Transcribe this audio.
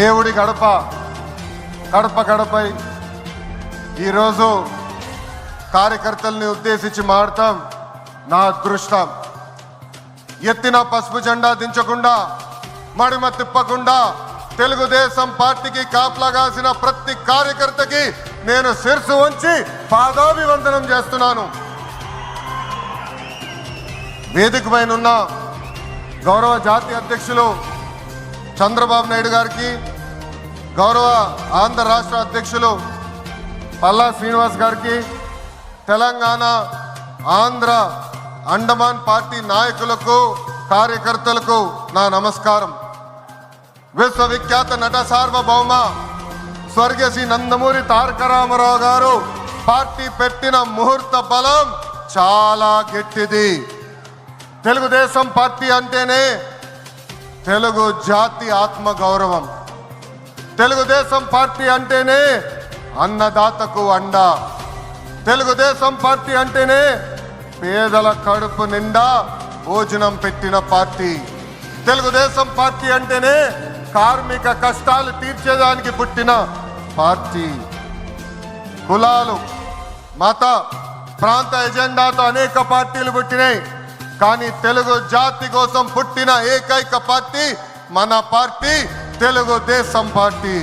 దేవుడి గడప గడప గడపై ఈరోజు కార్యకర్తల్ని ఉద్దేశించి మాడతాం. నా అదృష్టం, ఎత్తిన పసుపు జెండా దించకుండా, మడిమ తిప్పకుండా తెలుగుదేశం పార్టీకి కాపలాగాసిన ప్రతి కార్యకర్తకి నేను శిరసు వంచి పాదాభివందనం చేస్తున్నాను. వేదిక పైన ఉన్న గౌరవ జాతీయ అధ్యక్షులు చంద్రబాబు నాయుడు గారికి, గౌరవ ఆంధ్ర రాష్ట్ర అధ్యక్షులు పల్లా శ్రీనివాస్ గారికి, తెలంగాణ ఆంధ్ర అండమాన్ పార్టీ నాయకులకు కార్యకర్తలకు నా నమస్కారం. విశ్వవిఖ్యాత నట సార్వభౌమ స్వర్గీయ శ్రీ నందమూరి తారక రామారావు గారు పార్టీ పెట్టిన ముహూర్త బలం చాలా గట్టిది. తెలుగుదేశం పార్టీ అంటేనే తెలుగు జాతి ఆత్మ గౌరవం. తెలుగుదేశం పార్టీ అంటేనే అన్నదాతకు అండ. తెలుగుదేశం పార్టీ అంటేనే పేదల కడుపు నిండా భోజనం పెట్టిన పార్టీ. తెలుగుదేశం పార్టీ అంటేనే కార్మిక కష్టాలు తీర్చేదానికి పుట్టిన పార్టీ. కులాలు, మత, ప్రాంత ఎజెండాతో అనేక పార్టీలు పుట్టినాయి. కానీ తెలుగు జాతి కోసం పుట్టిన ఏకైక పార్టీ మన పార్టీ తెలుగుదేశం పార్టీ.